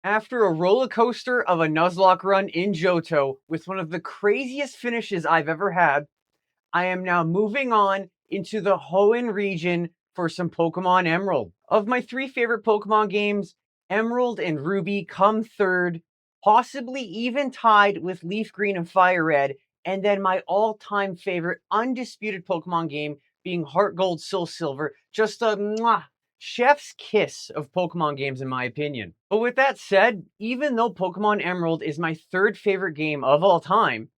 After a roller coaster of a Nuzlocke run in Johto with one of the craziest finishes I've ever had, I am now moving on into the Hoenn region for some Pokemon Emerald. Of my three favorite Pokemon games, Emerald and Ruby come third, possibly even tied with Leaf Green and Fire Red, and then my all-time favorite undisputed Pokemon game being Heart Gold Soul Silver. Just a chef's kiss of Pokemon games in my opinion. But with that said, even though Pokemon Emerald is my third favorite game of all time,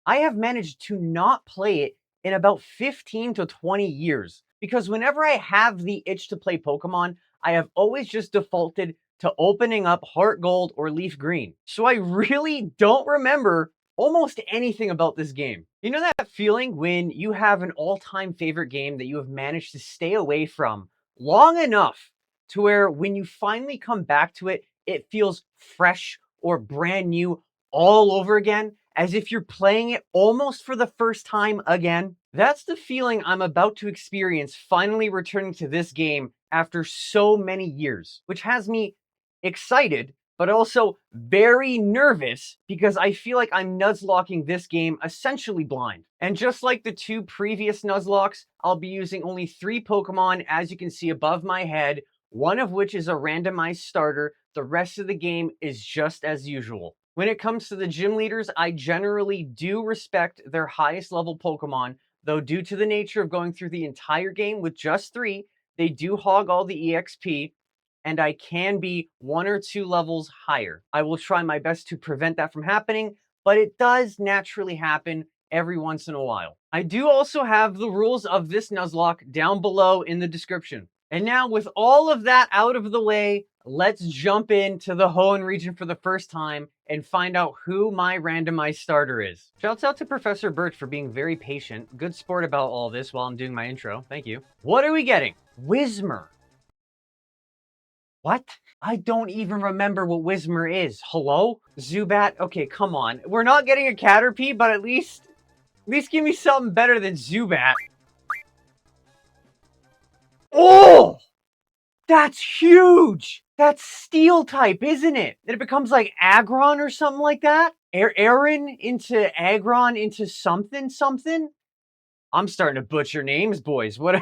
I have managed to not play it in about 15 to 20 years. Because whenever I have the itch to play Pokemon, I have always just defaulted to opening up Heart Gold or Leaf Green. So I really don't remember almost anything about this game. You know that feeling when you have an all-time favorite game that you have managed to stay away from long enough to where when you finally come back to it, it feels fresh or brand new all over again, as if you're playing it almost for the first time again? That's the feeling I'm about to experience finally returning to this game after so many years, which has me excited, but also very nervous because I feel like I'm Nuzlocking this game essentially blind. And just like the two previous Nuzlocks, I'll be using only 3 Pokemon, as you can see above my head, one of which is a randomized starter. The rest of the game is just as usual. When it comes to the gym leaders, I generally do respect their highest level Pokemon, though due to the nature of going through the entire game with just 3, they do hog all the EXP, and I can be 1 or 2 levels higher. I will try my best to prevent that from happening, but it does naturally happen every once in a while. I do also have the rules of this Nuzlocke down below in the description. And now with all of that out of the way, let's jump into the Hoenn region for the first time and find out who my randomized starter is. Shouts out to Professor Birch for being very patient. Good sport about all this while I'm doing my intro. Thank you. What are we getting? Whismur. What? I don't even remember what Whismur is. Hello? Zubat? Okay, come on. We're not getting a Caterpie, but at least give me something better than Zubat. Oh! That's huge! That's Steel type, isn't it? And it becomes like Aggron or something like that? Aaron into Aggron into something something? I'm starting to butcher names, boys. What?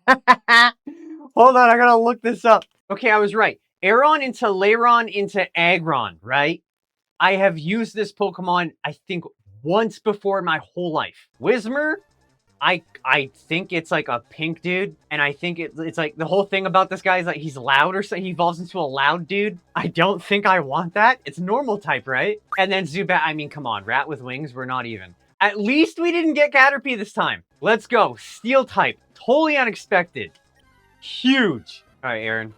Hold on, I gotta look this up. Okay, I was right. Aeron into Lairon into Aggron, right? I have used this Pokemon, I think, once before in my whole life. Whismur? I think it's like a pink dude, and I think it's like the whole thing about this guy is like he's loud or something. He evolves into a loud dude. I don't think I want that. It's normal type, right? And then Zubat, I mean, come on, rat with wings, we're not even. At least we didn't get Caterpie this time. Let's go. Steel type. Totally unexpected. Huge. All right, Aaron.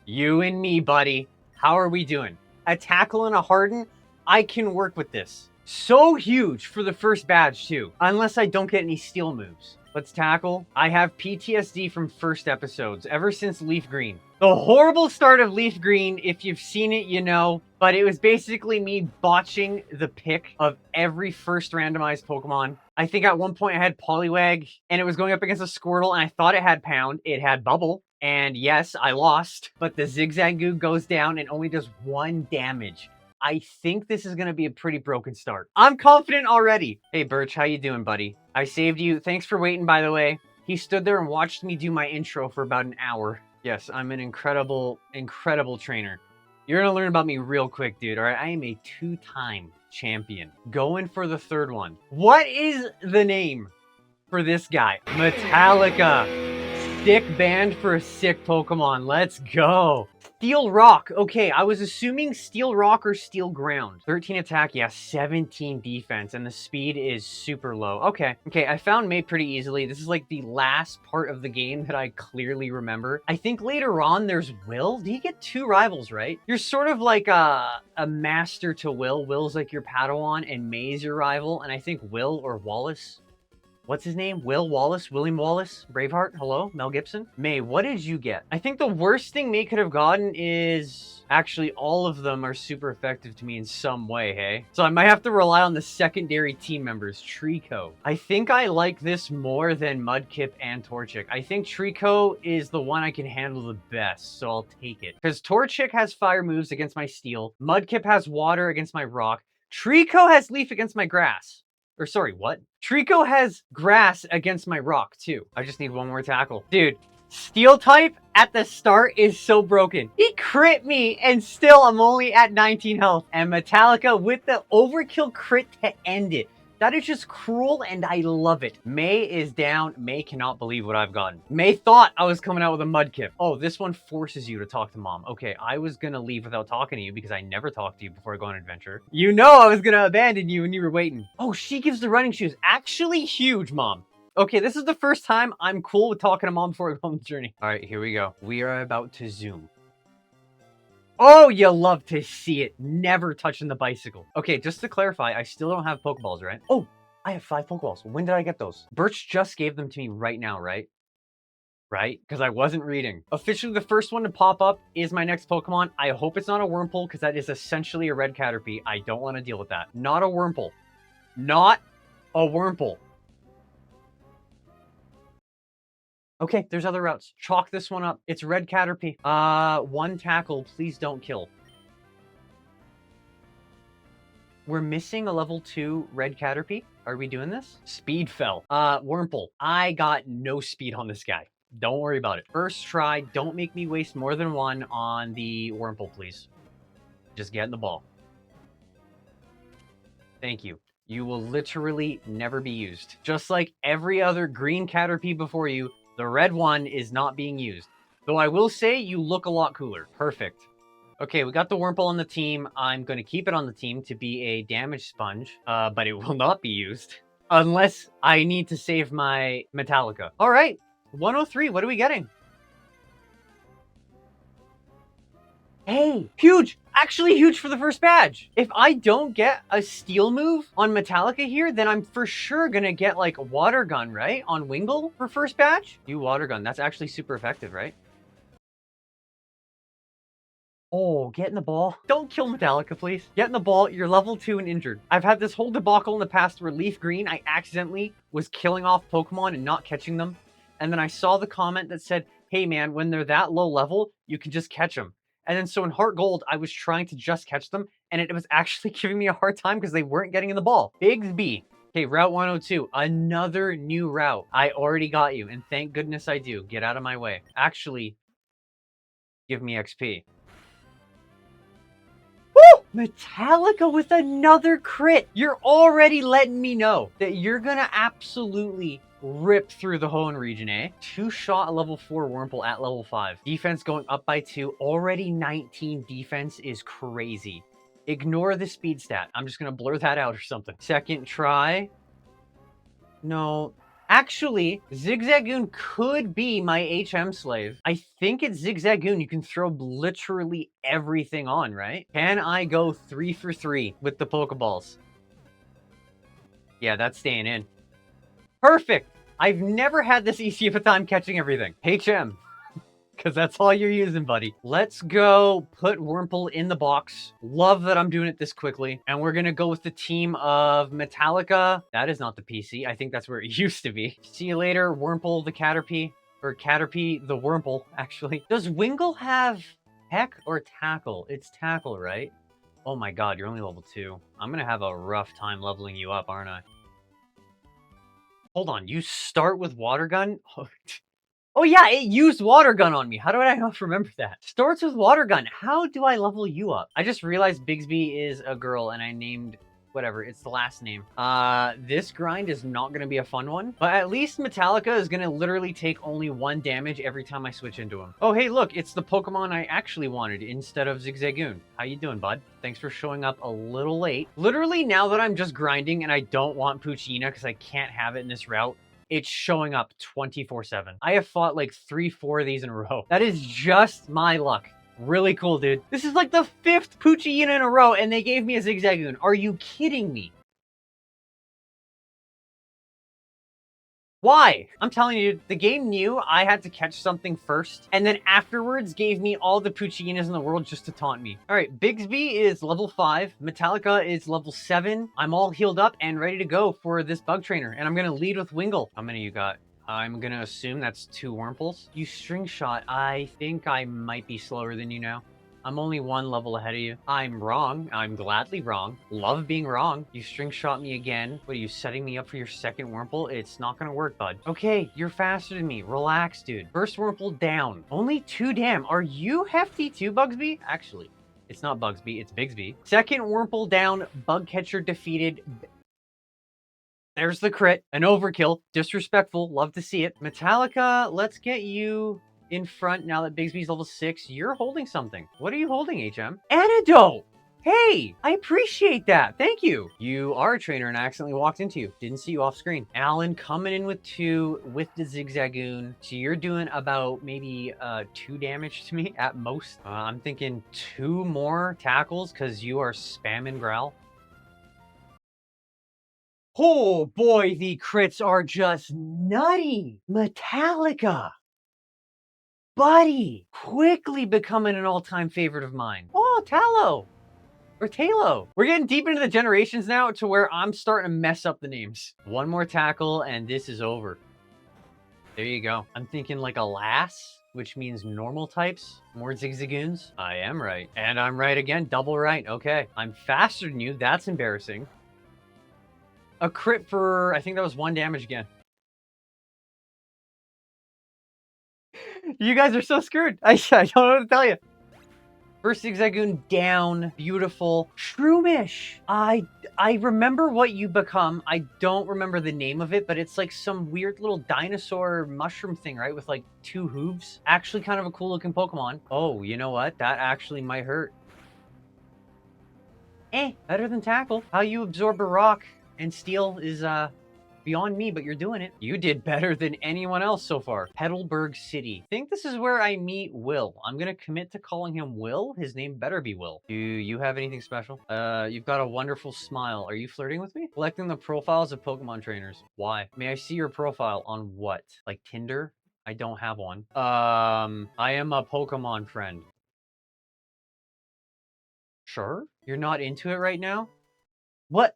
You and me, buddy. How are we doing? A tackle and a harden? I can work with this. So huge for the first badge, too. Unless I don't get any steel moves. Let's tackle. I have PTSD from first episodes, ever since Leaf Green. The horrible start of Leaf Green, if you've seen it, you know. But it was basically me botching the pick of every first randomized Pokemon. I think at one point I had Poliwag, and it was going up against a Squirtle, and I thought it had Pound. It had Bubble. And yes, I lost. But the Zigzagoon goes down and only does 1 damage. I think this is going to be a pretty broken start. I'm confident already. Hey, Birch, how you doing, buddy? I saved you. Thanks for waiting, by the way. He stood there and watched me do my intro for about an hour. Yes, I'm an incredible, incredible trainer. You're going to learn about me real quick, dude, all right? I am a 2-time champion. Going for the 3rd one. What is the name for this guy? Metallica. Sick band for a sick Pokemon. Let's go. Steel Rock. Okay, I was assuming Steel Rock or Steel Ground. 13 attack, yeah, 17 defense, and the speed is super low. Okay, I found May pretty easily. This is like the last part of the game that I clearly remember. I think later on there's Will. Do you get 2 rivals, right? You're sort of like a master to Will. Will's like your Padawan, and May's your rival, and I think Will or Wallace What's his name? William Wallace, Braveheart, hello, Mel Gibson. May, what did you get? I think the worst thing May could have gotten is... Actually, all of them are super effective to me in some way, hey? So I might have to rely on the secondary team members. Trico. I think I like this more than Mudkip and Torchic. I think Trico is the one I can handle the best, so I'll take it. Because Torchic has fire moves against my steel. Mudkip has water against my rock. Trico has leaf against my grass. Or sorry, what? Trico has grass against my rock, too. I just need one more tackle. Dude, Steel type at the start is so broken. He crit me, and still I'm only at 19 health. And Metallica with the overkill crit to end it. That is just cruel, and I love it. May is down. May cannot believe what I've gotten. May thought I was coming out with a Mudkip. Oh, this one forces you to talk to Mom. Okay, I was gonna leave without talking to you because I never talked to you before I go on an adventure. You know I was gonna abandon you when you were waiting. Oh, she gives the running shoes. Actually huge, Mom. Okay, this is the first time I'm cool with talking to Mom before I go on the journey. All right, here we go. We are about to zoom. Oh, you love to see it. Never touching the bicycle. Okay, just to clarify, I still don't have Pokeballs, right? Oh, I have 5 Pokeballs. When did I get those? Birch just gave them to me right now, right? Right? Because I wasn't reading. Officially, the first one to pop up is my next Pokemon. I hope it's not a Wurmple, because that is essentially a red Caterpie. I don't want to deal with that. Not a Wurmple. Not a Wurmple. Okay, there's other routes. Chalk this one up. It's red Caterpie. One tackle. Please don't kill. We're missing a level 2 red Caterpie. Are we doing this? Speed fell. Wurmple. I got no speed on this guy. Don't worry about it. First try. Don't make me waste more than one on the Wurmple, please. Just get in the ball. Thank you. You will literally never be used. Just like every other green Caterpie before you, the red one is not being used. Though I will say you look a lot cooler. Perfect. Okay, we got the Wurmple on the team. I'm going to keep it on the team to be a damage sponge, but it will not be used unless I need to save my Metallica. All right, 103. What are we getting? Hey, huge! Actually huge for the first badge. If I don't get a steel move on Metallica here, then I'm for sure gonna get like a water gun, right? On Wingull for first badge? You water gun, that's actually super effective, right? Oh, get in the ball. Don't kill Metallica, please. Get in the ball. You're level 2 and injured. I've had this whole debacle in the past where Leaf Green, I accidentally was killing off Pokemon and not catching them. And then I saw the comment that said, hey man, when they're that low level, you can just catch them. And then so in Heart Gold, I was trying to just catch them, and it was actually giving me a hard time because they weren't getting in the ball. Bigsby. Okay, Route 102. Another new route. I already got you, and thank goodness I do. Get out of my way. Actually, give me XP. Woo! Metallica with another crit. You're already letting me know that you're gonna absolutely rip through the Hoenn region, eh? 2-shot level 4 Wurmple at level 5. Defense going up by 2. Already 19 defense is crazy. Ignore the speed stat. I'm just gonna blur that out or something. Second try. No. Actually, Zigzagoon could be my HM slave. I think it's Zigzagoon. You can throw literally everything on, right? Can I go 3 for 3 with the Pokeballs? Yeah, that's staying in. Perfect! I've never had this easy of a time catching everything. HM. Because that's all you're using, buddy. Let's go put Wurmple in the box. Love that I'm doing it this quickly. And we're going to go with the team of Metallica. That is not the PC. I think that's where it used to be. See you later, Wurmple the Caterpie. Or Caterpie the Wurmple, actually. Does Wingull have Peck or Tackle? It's Tackle, right? Oh my god, you're only level 2. I'm going to have a rough time leveling you up, aren't I? Hold on, you start with Water Gun? Oh yeah, it used Water Gun on me. How do I not remember that? Starts with Water Gun. How do I level you up? I just realized Bigsby is a girl and I named... whatever, it's the last name. This grind is not going to be a fun one, but at least Metallica is going to literally take only 1 damage every time I switch into him. Oh, hey, look, it's the Pokemon I actually wanted instead of Zigzagoon. How you doing, bud? Thanks for showing up a little late. Literally, now that I'm just grinding and I don't want Poochyena because I can't have it in this route, it's showing up 24/7. I have fought like 3-4 of these in a row. That is just my luck. Really cool, dude. This is like the 5th Poochyena in a row, and they gave me a Zigzagoon. Are you kidding me? Why? I'm telling you, the game knew I had to catch something first, and then afterwards gave me all the Poochyinas in the world just to taunt me. All right, Bigsby is level 5. Metallica is level 7. I'm all healed up and ready to go for this bug trainer, and I'm going to lead with Wingull. How many you got? I'm going to assume that's 2 Wurmples. You string shot. I think I might be slower than you now. I'm only 1 level ahead of you. I'm wrong. I'm gladly wrong. Love being wrong. You string shot me again. What, are you setting me up for your second Wurmple? It's not gonna work, bud. Okay, you're faster than me. Relax, dude. First Wurmple down. Only 2 damn. Are you hefty too, Bugsby? Actually, it's not Bugsby. It's Bigsby. Second Wurmple down. Bug catcher defeated. There's the crit. An overkill. Disrespectful. Love to see it. Metallica, let's get you in front now that Bigsby's level 6. You're holding something. What are you holding, HM? Antidote! Hey, I appreciate that. Thank you. You are a trainer and I accidentally walked into you. Didn't see you off screen. Alan coming in with 2 with the Zigzagoon. So you're doing about maybe 2 damage to me at most. I'm thinking 2 more tackles because you are spamming Growl. Oh boy, the crits are just nutty. Metallica. Buddy, quickly becoming an all-time favorite of mine. Oh, Tallow. Or Talo. We're getting deep into the generations now to where I'm starting to mess up the names. 1 more tackle and this is over. There you go. I'm thinking like a lass, which means normal types. More Zigzagoons. I am right. And I'm right again. Double right. Okay. I'm faster than you. That's embarrassing. A crit for, I think that was 1 damage again. You guys are so screwed. I don't know what to tell you. First Zigzagoon down. Beautiful. Shroomish. I remember what you become. I don't remember the name of it, but it's like some weird little dinosaur mushroom thing, right? With like 2 hooves. Actually kind of a cool looking Pokemon. Oh, you know what? That actually might hurt. Better than Tackle. How you absorb a rock and steel is beyond me, but you're doing it. You did better than anyone else so far. Petalburg City. I think this is where I meet Will. I'm gonna commit to calling him Will. His name better be Will. Do you have anything special? You've got a wonderful smile. Are you flirting with me? Collecting the profiles of Pokemon trainers. Why? May I see your profile on what? Like Tinder? I don't have one. I am a Pokemon friend. Sure? You're not into it right now? What?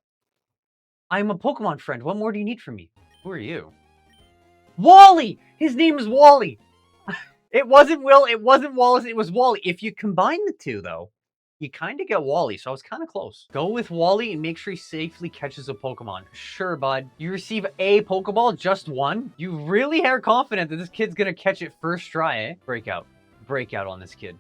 I'm a Pokemon friend. What more do you need from me? Who are you? Wally! His name is Wally! It wasn't Will, it wasn't Wallace, it was Wally. If you combine the 2, though, you kind of get Wally, so I was kind of close. Go with Wally and make sure he safely catches a Pokemon. Sure, bud. You receive a Pokeball, just 1? You really are confident that this kid's gonna catch it first try, eh? Breakout. Breakout on this kid.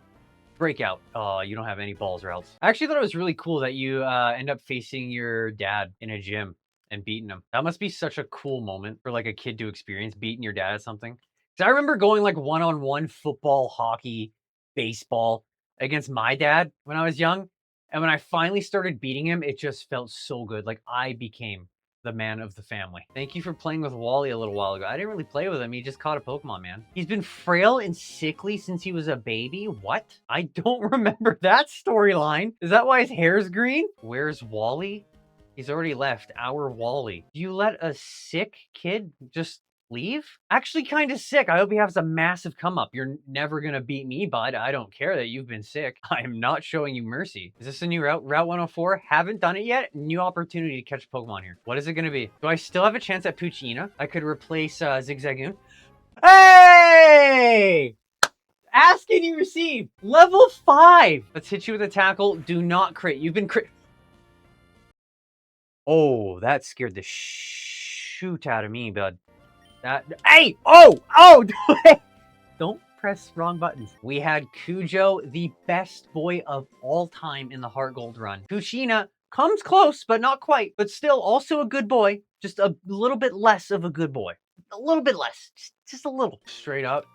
Breakout. Oh, you don't have any balls or else. I actually thought it was really cool that you end up facing your dad in a gym and beating him. That must be such a cool moment for like a kid to experience, beating your dad at something. Because I remember going like one-on-one football, hockey, baseball against my dad when I was young. And when I finally started beating him, it just felt so good. Like I became the man of the family. Thank you for playing with Wally a little while ago. I didn't really play with him. He just caught a Pokemon, man. He's been frail and sickly since he was a baby. What? I don't remember that storyline. Is that why his hair's green? Where's Wally? He's already left. Our Wally. Do you let a sick kid just leave? Actually kind of sick. I hope he has a massive come up. You're never gonna beat me, bud. I don't care that you've been sick. I am not showing you mercy. Is this a new route? Route 104? Haven't done it yet. New opportunity to catch Pokemon here. What is it gonna be? Do I still have a chance at Poochyyina? I could replace Zigzagoon. Hey! Ask and you receive. Level 5. Let's hit you with a tackle. Do not crit. You've been crit. Oh, that scared the shoot out of me, bud. Hey! Oh! Don't press wrong buttons. We had Cujo, the best boy of all time in the Heart Gold run. Poochyyina comes close, but not quite. But still, also a good boy. Just a little bit less of a good boy. A little bit less. Just a little. Straight up.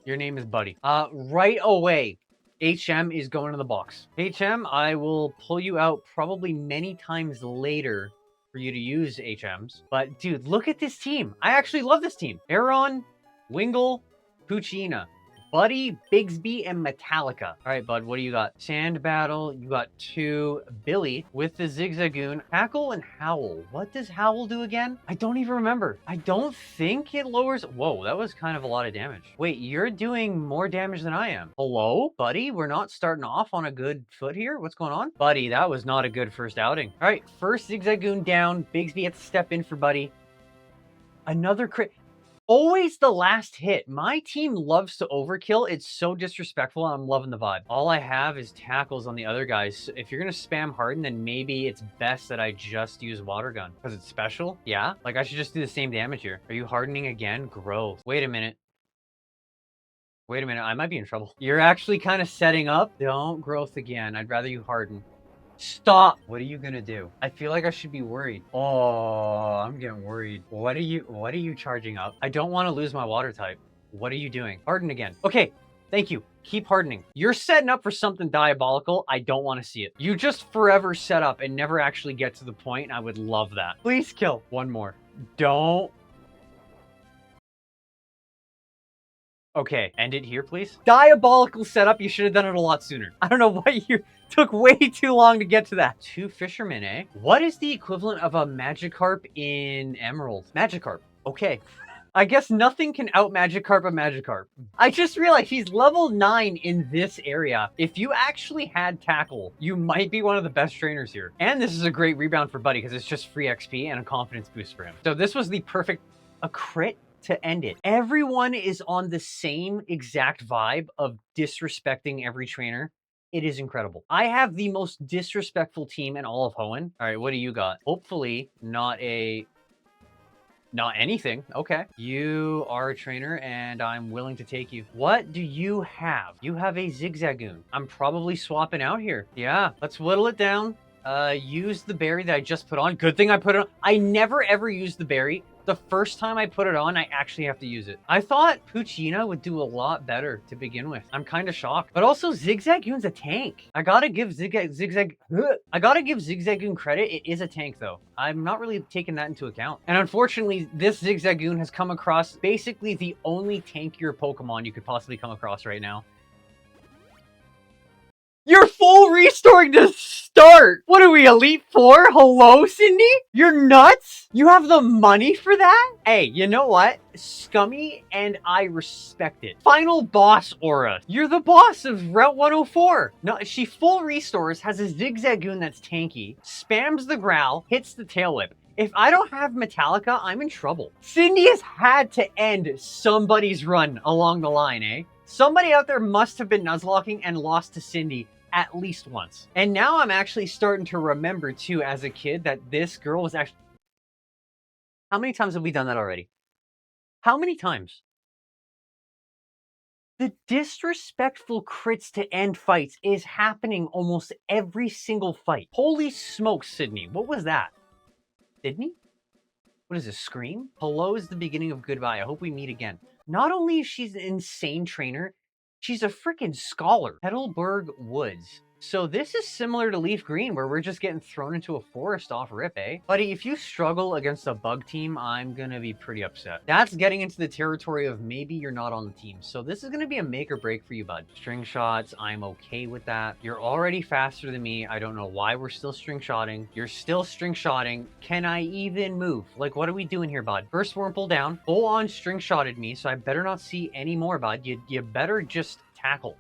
Your name is Buddy. Right away. HM is going to the box. HM, I will pull you out probably many times later for you to use HMs. But dude, look at this team. I actually love this team. Aeron, Wingull, Poochyyina. Buddy, Bigsby, and Metallica. All right, bud, what do you got? Sand Battle, you got 2. Billy with the Zigzagoon. Tackle and Howl. What does Howl do again? I don't even remember. I don't think it lowers... Whoa, that was kind of a lot of damage. Wait, you're doing more damage than I am. Hello, buddy? We're not starting off on a good foot here? What's going on? Buddy, that was not a good first outing. All right, first Zigzagoon down. Bigsby has to step in for Buddy. Another crit. Always the last hit. My team loves to overkill. It's so disrespectful. I'm loving the vibe. All I have is tackles on the other guys. So if you're going to spam Harden, then maybe it's best that I just use Water Gun. Because it's special? Yeah? Like, I should just do the same damage here. Are you hardening again? Growth. Wait a minute. Wait a minute. I might be in trouble. You're actually kind of setting up. Don't growth again. I'd rather you harden. Stop! What are you gonna do? I feel like I should be worried. Oh, I'm getting worried. What are you charging up? I don't want to lose my water type. What are you doing? Harden again. Okay, thank you. Keep hardening. You're setting up for something diabolical. I don't want to see it. You just forever set up and never actually get to the point. I would love that. Please kill. One more. Don't. Okay, end it here, please. Diabolical setup. You should have done it a lot sooner. I don't know why you took way too long to get to that. 2 fishermen, eh? What is the equivalent of a Magikarp in Emerald? Magikarp. Okay. I guess nothing can out Magikarp a Magikarp. I just realized he's level 9 in this area. If you actually had Tackle, you might be one of the best trainers here. And this is a great rebound for Buddy because it's just free XP and a confidence boost for him. So this was the perfect... A crit to end it. Everyone is on the same exact vibe of disrespecting every trainer. It is incredible. I have the most disrespectful team in all of Hoenn. All right, what do you got? Hopefully not anything. Okay. You are a trainer and I'm willing to take you. What do you have? You have a Zigzagoon. I'm probably swapping out here. Yeah, let's whittle it down. Use the berry that I just put on. Good thing I put it on. I never ever use the berry. The first time I put it on, I actually have to use it. I thought Poochyena would do a lot better to begin with. I'm kind of shocked. But also, Zigzagoon's a tank. I gotta give Zigzagoon credit. It is a tank, though. I'm not really taking that into account. And unfortunately, this Zigzagoon has come across basically the only tankier Pokemon you could possibly come across right now. You're full restoring to start! What are we, Elite Four? Hello, Cindy? You're nuts? You have the money for that? Hey, you know what? Scummy, and I respect it. Final boss aura. You're the boss of Route 104. No, she full restores, has a Zigzagoon that's tanky, spams the growl, hits the tail whip. If I don't have Metallica, I'm in trouble. Cindy has had to end somebody's run along the line, eh? Somebody out there must have been Nuzlocking and lost to Cindy at least once. And now I'm actually starting to remember, too, as a kid, that this girl was actually... How many times have we done that already? How many times? The disrespectful crits to end fights is happening almost every single fight. Holy smokes, Sydney. What was that? Sydney? What is this, Scream? Hello is the beginning of goodbye. I hope we meet again. Not only is she an insane trainer, she's a freaking scholar. Petalburg Woods. So this is similar to Leaf Green, where we're just getting thrown into a forest off rip, eh? Buddy, if you struggle against a bug team, I'm gonna be pretty upset. That's getting into the territory of maybe you're not on the team. So this is gonna be a make or break for you, bud. String shots, I'm okay with that. You're already faster than me. I don't know why we're still string shotting. You're still string shotting. Can I even move? Like, what are we doing here, bud? First Wurmple down. Full on string shotted me, so I better not see any more, bud. You better just tackle.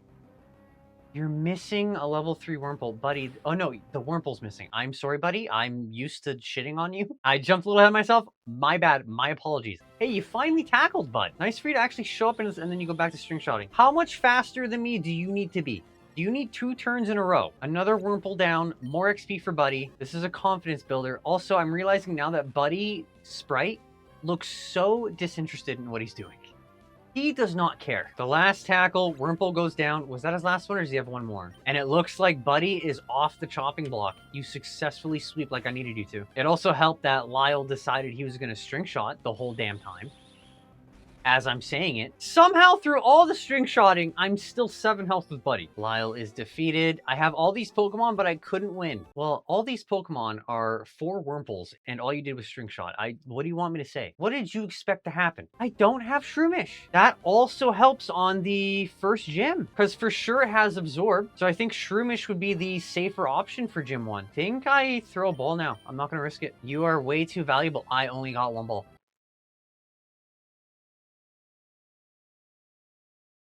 You're missing a level 3 Wurmple, buddy. Oh no, the Wurmple's missing. I'm sorry, buddy. I'm used to shitting on you. I jumped a little ahead of myself. My bad. My apologies. Hey, you finally tackled, bud. Nice for you to actually show up and then you go back to string shotting. How much faster than me do you need to be? Do you need 2 turns in a row? Another Wurmple down, more XP for Buddy. This is a confidence builder. Also, I'm realizing now that Buddy Sprite looks so disinterested in what he's doing. He does not care. The last tackle, Wurmple goes down. Was that his last one, or does he have one more? And it looks like Buddy is off the chopping block. You successfully sweep like I needed you to. It also helped that Lyle decided he was going to string shot the whole damn time. as I'm saying it. Somehow, through all the string shotting, I'm still 7 health with Buddy. Lyle is defeated. I have all these Pokemon, but I couldn't win. Well, all these Pokemon are 4 Wurmples, and all you did was string shot. What do you want me to say? What did you expect to happen? I don't have Shroomish. That also helps on the first gym, because for sure it has Absorb. So I think Shroomish would be the safer option for Gym 1. Think I throw a ball now. I'm not going to risk it. You are way too valuable. I only got 1 ball.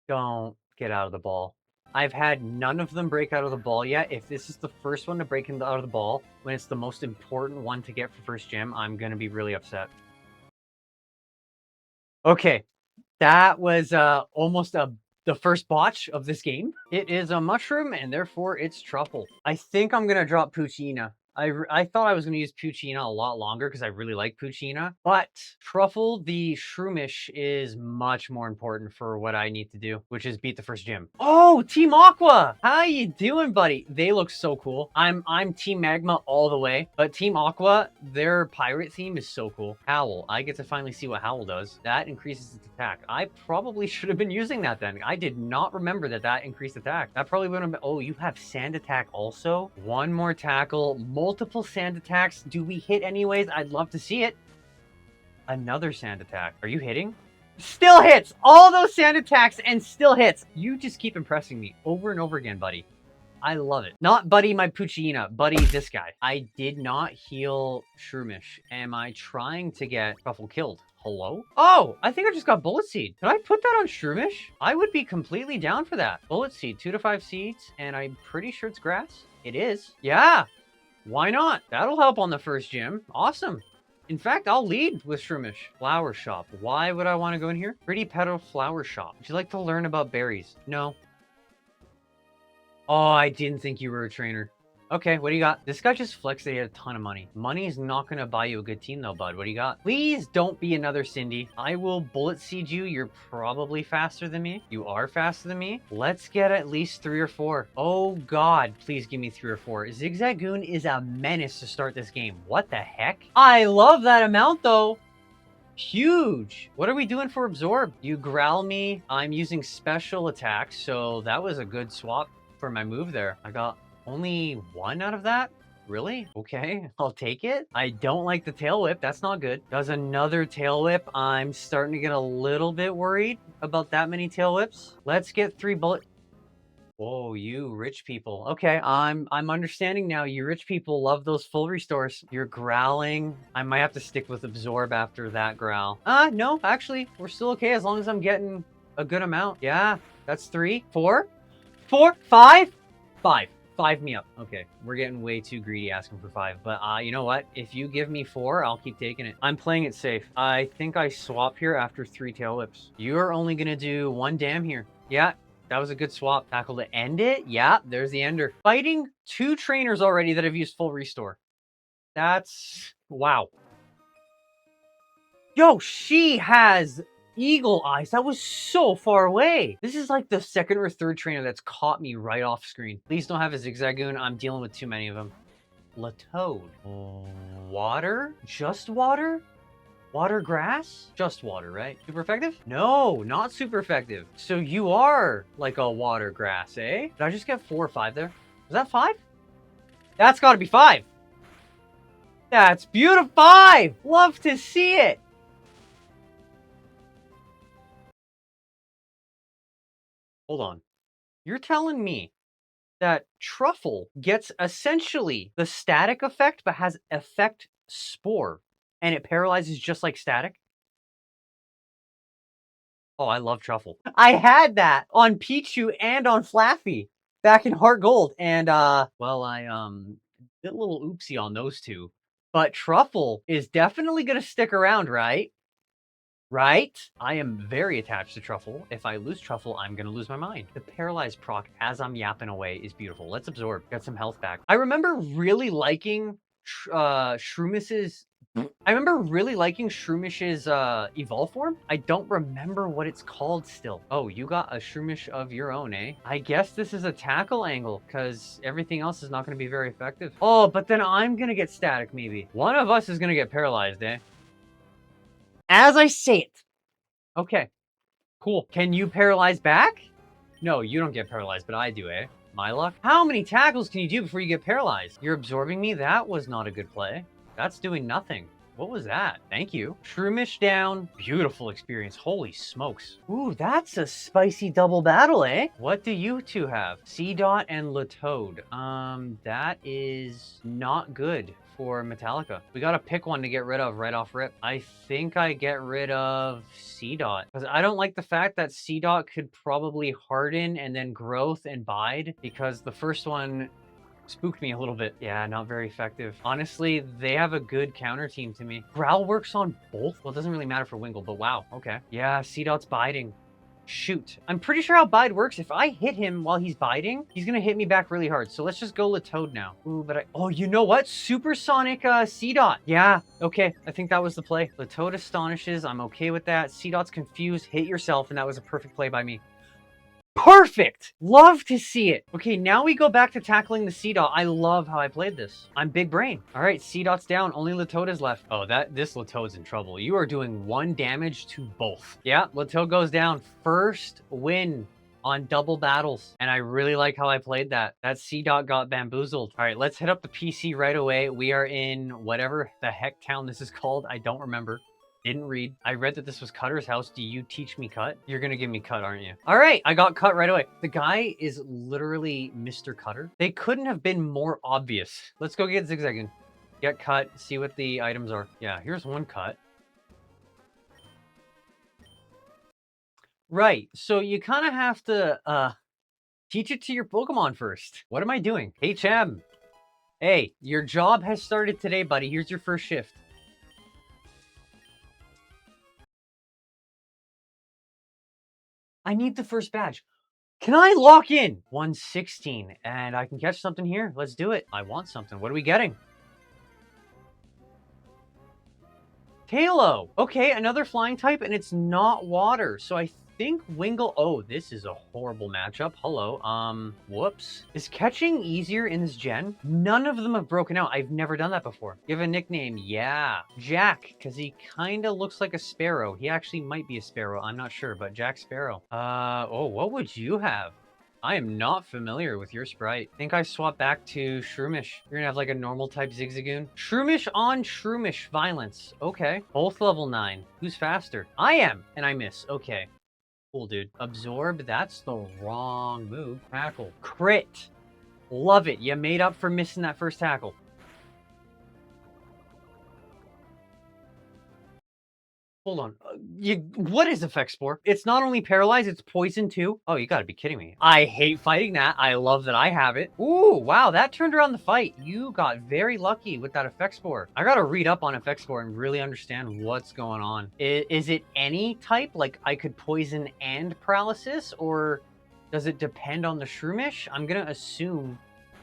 Don't get out of the ball. I've had none of them break out of the ball yet. If this is the first one to break out of the ball, when it's the most important one to get for first gym, I'm going to be really upset. Okay, that was almost the first botch of this game. It is a mushroom, and therefore it's truffle. I think I'm going to drop Poochyena. I thought I was going to use Poochyena a lot longer because I really like Poochyena, but Truffle, the Shroomish, is much more important for what I need to do, which is beat the first gym. Oh, Team Aqua! How you doing, buddy? They look so cool. I'm Team Magma all the way, but Team Aqua, their pirate theme is so cool. Howl. I get to finally see what Howl does. That increases its attack. I probably should have been using that then. I did not remember that increased attack. That probably would have been... Oh, you have Sand Attack also? One more tackle. Multiple sand attacks. Do we hit anyways? I'd love to see it. Another sand attack. Are you hitting? Still hits! All those sand attacks and still hits. You just keep impressing me over and over again, buddy. I love it. Not Buddy, my Poochyena. Buddy, this guy. I did not heal Shroomish. Am I trying to get Truffle killed? Hello? Oh, I think I just got Bullet Seed. Could I put that on Shroomish? I would be completely down for that. Bullet Seed, 2 to 5 seeds, and I'm pretty sure it's grass. It is. Yeah. Why not? That'll help on the first gym. Awesome. In fact, I'll lead with Shroomish. Flower shop. Why would I want to go in here? Pretty Petal Flower shop. Would you like to learn about berries? No. Oh, I didn't think you were a trainer. Okay, what do you got? This guy just flexed that he had a ton of money. Money is not going to buy you a good team though, bud. What do you got? Please don't be another Cindy. I will Bullet Seed you. You're probably faster than me. You are faster than me. Let's get at least 3 or 4. Oh God, please give me 3 or 4. Zigzagoon is a menace to start this game. What the heck? I love that amount though. Huge. What are we doing for Absorb? You growl me. I'm using special attacks, so that was a good swap for my move there. I got only 1 out of that? Really? Okay, I'll take it. I don't like the tail whip. That's not good. Does another tail whip. I'm starting to get a little bit worried about that many tail whips. Let's get 3 bullet. Whoa, you rich people. Okay, I'm understanding now. You rich people love those full restores. You're growling. I might have to stick with Absorb after that growl. No, actually, we're still okay as long as I'm getting a good amount. Yeah, that's 3, 4, 4, 5, 5. 5 me up. Okay, we're getting way too greedy asking for 5. But you know what? If you give me 4, I'll keep taking it. I'm playing it safe. I think I swap here after 3 tail whips. You're only going to do 1 dam here. Yeah, that was a good swap. Tackle to end it. Yeah, there's the ender. Fighting 2 trainers already that have used full restore. That's... wow. Yo, she has... Eagle Eyes. That was so far away. This is like the 2nd or 3rd trainer that's caught me right off screen. Please don't have a Zigzagoon. I'm dealing with too many of them. Latoad. Water? Just water? Water grass? Just water, right? Super effective? No, not super effective. So you are like a water grass, eh? Did I just get 4 or 5 there? Was that 5? That's got to be 5. That's beautiful. 5. Love to see it. Hold on. You're telling me that Truffle gets essentially the static effect, but has effect Spore, and it paralyzes just like static? Oh, I love Truffle. I had that on Pichu and on Flaffy back in Heart Gold, and well, I did a little oopsie on those 2. But Truffle is definitely going to stick around, right? Right? I am very attached to Truffle. If I lose Truffle, I'm going to lose my mind. The Paralyzed proc as I'm yapping away is beautiful. Let's Absorb. Got some health back. I remember really liking Shroomish's... Evolve form. I don't remember what it's called still. Oh, you got a Shroomish of your own, eh? I guess this is a tackle angle because everything else is not going to be very effective. Oh, but then I'm going to get static maybe. One of us is going to get paralyzed, eh? As I say it, Okay, cool. Can you paralyze back? No, you don't get paralyzed, but I do, eh? My luck. How many tackles can you do before you get paralyzed? You're absorbing me? That was not a good play. That's doing nothing. What was that? Thank you. Shroomish down. Beautiful experience. Holy smokes. Ooh, that's a spicy double battle, eh? What do you two have? C-Dot and Latoad. That is not good for Metallica. We gotta pick one to get rid of right off rip. I think I get rid of C-Dot. Because I don't like the fact that C-Dot could probably harden and then growth and bide. Because the first one spooked me a little bit. Yeah, not very effective. Honestly, they have a good counter team to me. Growl works on both? Well, it doesn't really matter for Wingull, but wow, okay. Yeah, C-Dot's biding. Shoot. I'm pretty sure how bide works. If I hit him while he's biding, he's gonna hit me back really hard. So let's just go Latoad now. Ooh, but oh, you know what? Supersonic C-Dot. Yeah, okay. I think that was the play. Latoad astonishes. I'm okay with that. C-Dot's confused. Hit yourself, and that was a perfect play by me. Perfect! Love to see it. Okay, now we go back to tackling the C-Dot. I love how I played this. I'm big brain. All right, C-Dot's down. Only Latoad is left. Oh, this Latoad's in trouble. You are doing 1 damage to both. Yeah, Latoad goes down. First win on double battles. And I really like how I played that. That C-Dot got bamboozled. All right, let's hit up the PC right away. We are in whatever the heck town this is called. I don't remember. Didn't read. I read that this was Cutter's house. Do you teach me cut? You're gonna give me cut, aren't you? All right, I got cut right away. The guy is literally Mr. Cutter. They couldn't have been more obvious. Let's go get zigzagging. Get cut, see what the items are. Yeah, here's one cut. Right, so you kind of have to teach it to your Pokemon first. What am I doing? HM. Hey, your job has started today, buddy. Here's your first shift. I need the first badge. Can I lock in? 116, and I can catch something here. Let's do it. I want something. What are we getting? Halo. Okay, another flying type, and it's not water. So I think Wingull... Oh, this is a horrible matchup. Hello. Whoops. Is catching easier in this gen? None of them have broken out. I've never done that before. Give a nickname. Yeah. Jack, because he kind of looks like a sparrow. He actually might be a sparrow. I'm not sure, but Jack Sparrow. Oh, what would you have? I am not familiar with your sprite. I think I swapped back to Shroomish. You're gonna have like a normal type Zigzagoon. Shroomish on Shroomish Violence. Okay. Both level 9. Who's faster? I am, and I miss. Okay. Cool, dude. Absorb, that's the wrong move. Tackle. Crit. Love it. You made up for missing that first tackle. Hold on. What is Effect Spore? It's not only paralyzed, it's poison too. Oh, you gotta be kidding me. I hate fighting that. I love that I have it. Ooh, wow, that turned around the fight. You got very lucky with that Effect Spore. I gotta read up on Effect Spore and really understand what's going on. Is it any type? Like I could poison and paralysis, or does it depend on the Shroomish? I'm gonna assume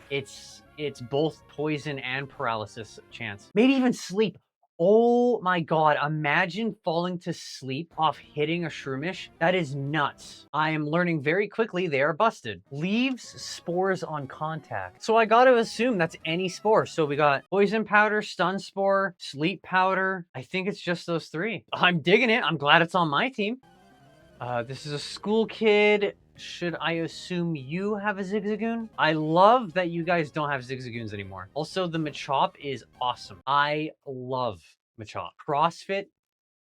it's both poison and paralysis chance. Maybe even sleep. Oh my god, imagine falling to sleep off hitting a Shroomish. That is nuts. I am learning very quickly they are busted. Leaves spores on contact. So I gotta assume that's any spore. So we got poison powder, stun spore, sleep powder. I think it's just those 3. I'm digging it. I'm glad it's on my team. This is a school kid. Should I assume you have a Zigzagoon? I love that you guys don't have Zigzagoons anymore. Also, the Machop is awesome. I love Machop. CrossFit,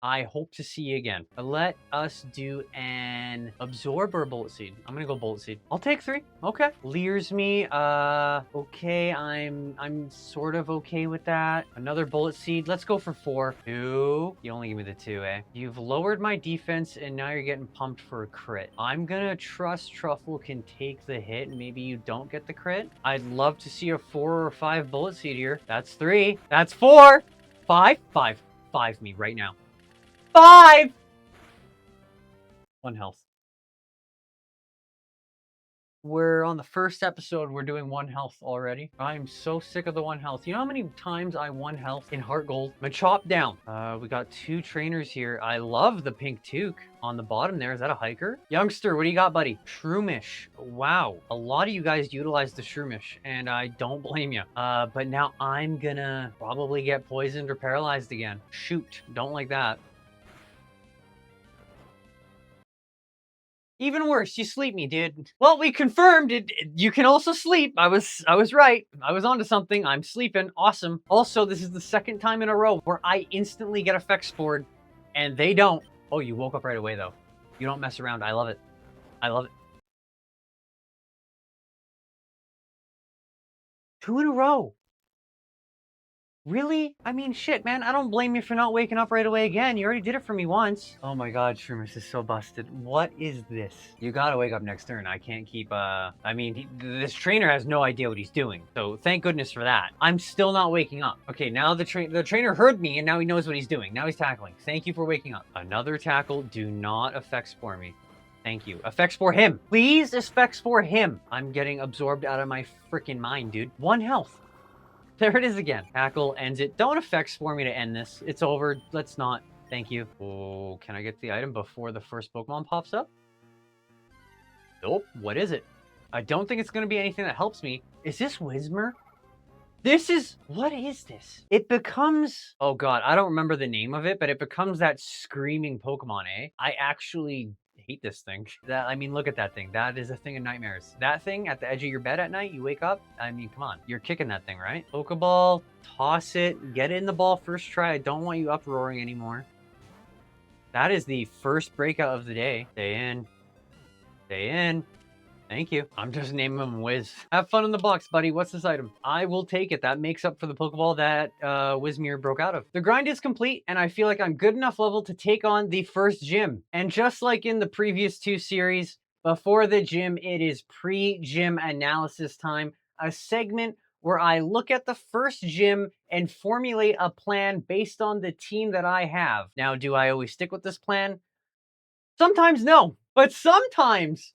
I hope to see you again. Let us do an Absorb or Bullet Seed. I'm gonna go Bullet Seed. I'll take 3. Okay. Leers me. Okay. I'm sort of okay with that. Another Bullet Seed. Let's go for 4. 2. You only give me the 2, eh? You've lowered my defense and now you're getting pumped for a crit. I'm gonna trust Truffle can take the hit. Maybe you don't get the crit. I'd love to see a 4 or 5 Bullet Seed here. That's 3. That's 4. 5. 5. 5 me right now. 5! 1 health. We're on the first episode. We're doing 1 health already. I'm so sick of the 1 health. You know how many times I 1 health in Heart Gold? Machop down. We got 2 trainers here. I love the pink toque on the bottom there. Is that a hiker? Youngster, what do you got, buddy? Shroomish. Wow. A lot of you guys utilize the Shroomish, and I don't blame you. But now I'm gonna probably get poisoned or paralyzed again. Shoot. Don't like that. Even worse, you sleep me, dude. Well, we confirmed it. You can also sleep. I was right. I was onto something. I'm sleeping. Awesome. Also, this is the second time in a row where I instantly get effects spored, and they don't. Oh, you woke up right away though. You don't mess around. I love it. I love it. 2 in a row. Really? I mean, shit, man. I don't blame you for not waking up right away again. You already did it for me once. Oh my god, Shroomis is so busted. What is this? You gotta wake up next turn. I can't keep, I mean, this trainer has no idea what he's doing. So thank goodness for that. I'm still not waking up. Okay, now the trainer heard me and now he knows what he's doing. Now he's tackling. Thank you for waking up. Another tackle. Do not effect spore me. Thank you. Effects for him. Please effects for him. I'm getting absorbed out of my freaking mind, dude. 1 health. There it is again. Tackle ends it. Don't effects for me to end this. It's over. Let's not. Thank you. Oh, can I get the item before the first Pokemon pops up? Nope. What is it? I don't think it's going to be anything that helps me. Is this Whismur? This is... What is this? It becomes... Oh god, I don't remember the name of it, but it becomes that screaming Pokemon, eh? I actually hate this thing. I mean, look at that thing. That is a thing of nightmares. That thing at the edge of your bed at night, you wake up, I mean, come on. You're kicking that thing, right? Pokeball, toss it, get it in the ball first try. I don't want you uproaring anymore. That is the first breakout of the day. Stay in. Stay in. Thank you. I'm just naming him Wiz. Have fun in the box, buddy. What's this item? I will take it. That makes up for the Pokeball that Whismur broke out of. The grind is complete, and I feel like I'm good enough level to take on the first gym. And just like in the previous 2 series, before the gym, it is pre-gym analysis time, a segment where I look at the first gym and formulate a plan based on the team that I have. Now, do I always stick with this plan? Sometimes no, but sometimes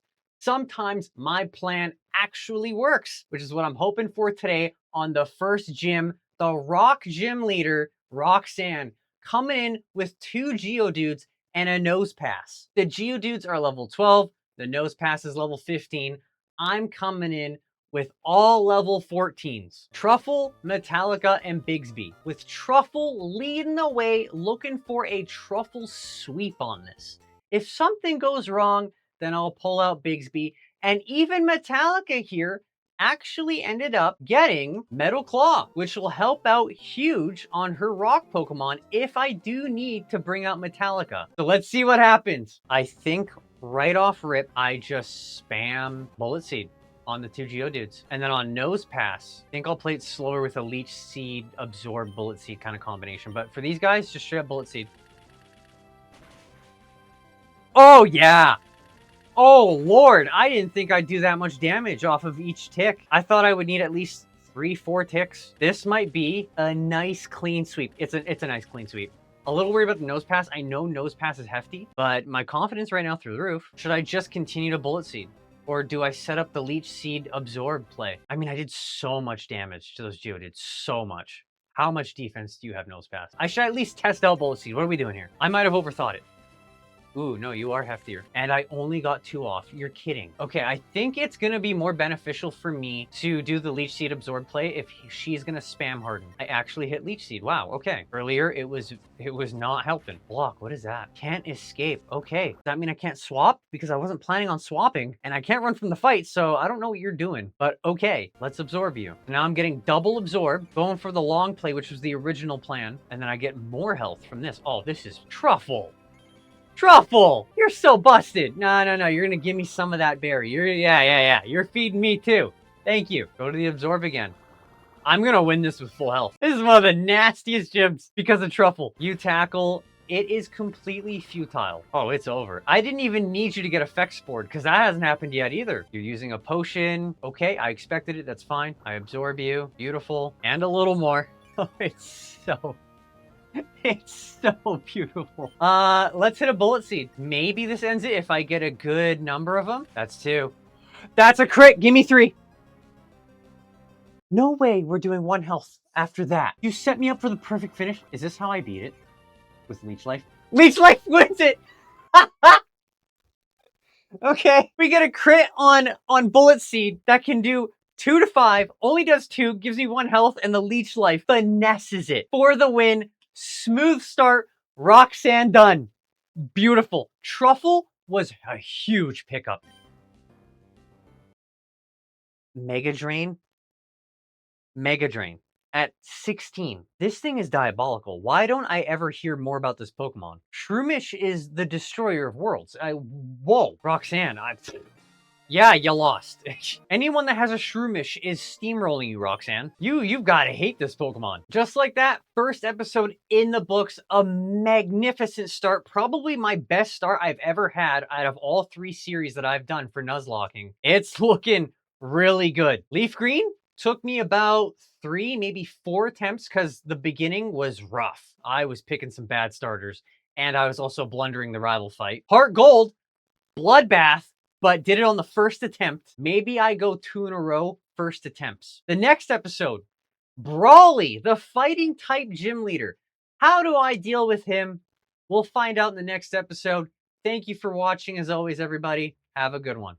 my plan actually works, which is what I'm hoping for today on the first gym. The Rock Gym leader, Roxanne, coming in with 2 Geodudes and a Nose Pass. The Geodudes are level 12. The Nose Pass is level 15. I'm coming in with all level 14s. Truffle, Metallica, and Bigsby. With Truffle leading the way, looking for a Truffle sweep on this. If something goes wrong, then I'll pull out Bigsby. And even Metallica here actually ended up getting Metal Claw, which will help out huge on her rock Pokemon if I do need to bring out Metallica. So let's see what happens. I think right off rip, I just spam Bullet Seed on the 2 Geodudes. And then on Nose Pass, I think I'll play it slower with a Leech Seed, Absorb, Bullet Seed kind of combination. But for these guys, just straight up Bullet Seed. Oh, yeah. Oh, Lord. I didn't think I'd do that much damage off of each tick. I thought I would need at least 3-4 ticks. This might be a nice clean sweep. It's a nice clean sweep. A little worried about the Nose Pass. I know Nose Pass is hefty, but my confidence right now through the roof. Should I just continue to Bullet Seed? Or do I set up the Leech Seed Absorb play? I mean, I did so much damage to those Geodudes. So much. How much defense do you have, Nose Pass? I should at least test out Bullet Seed. What are we doing here? I might have overthought it. Ooh, no, you are heftier. And I only got 2 off. You're kidding. Okay, I think it's going to be more beneficial for me to do the Leech Seed Absorb play if she's going to spam Harden. I actually hit Leech Seed. Wow, okay. Earlier, it was not helping. Block, what is that? Can't escape. Okay, does that mean I can't swap? Because I wasn't planning on swapping, and I can't run from the fight, so I don't know what you're doing. But okay, let's absorb you. Now I'm getting double absorb, going for the long play, which was the original plan, and then I get more health from this. Oh, this is Truffle. Truffle! You're so busted. No, you're gonna give me some of that berry. Yeah. You're feeding me too. Thank you. Go to the absorb again. I'm gonna win this with full health. This is one of the nastiest gyms because of Truffle. You tackle. It is completely futile. Oh, it's over. I didn't even need you to get effect spored because that hasn't happened yet either. You're using a potion. Okay, I expected it. That's fine. I absorb you. Beautiful. And a little more. Oh, it's so... It's so beautiful. Let's hit a Bullet Seed. Maybe this ends it if I get a good number of them. That's 2. That's a crit. Give me 3. No way we're doing 1 health after that. You set me up for the perfect finish. Is this how I beat it? With Leech Life? Leech Life wins it! Okay, we get a crit on Bullet Seed that can do 2 to 5, only does 2, gives me 1 health, and the Leech Life finesses it for the win. Smooth start. Roxanne done. Beautiful. Truffle was a huge pickup. Mega Drain? Mega Drain. At 16. This thing is diabolical. Why don't I ever hear more about this Pokemon? Shroomish is the destroyer of worlds. Whoa, Roxanne, yeah, you lost. Anyone that has a Shroomish is steamrolling you, Roxanne. You've got to hate this Pokemon. Just like that, first episode in the books, a magnificent start. Probably my best start I've ever had out of all 3 series that I've done for Nuzlocking. It's looking really good. Leaf Green took me about 3, maybe 4 attempts because the beginning was rough. I was picking some bad starters, and I was also blundering the rival fight. Heart Gold, bloodbath, but did it on the first attempt. Maybe I go 2 in a row, first attempts. The next episode, Brawly, the fighting type gym leader. How do I deal with him? We'll find out in the next episode. Thank you for watching as always, everybody. Have a good one.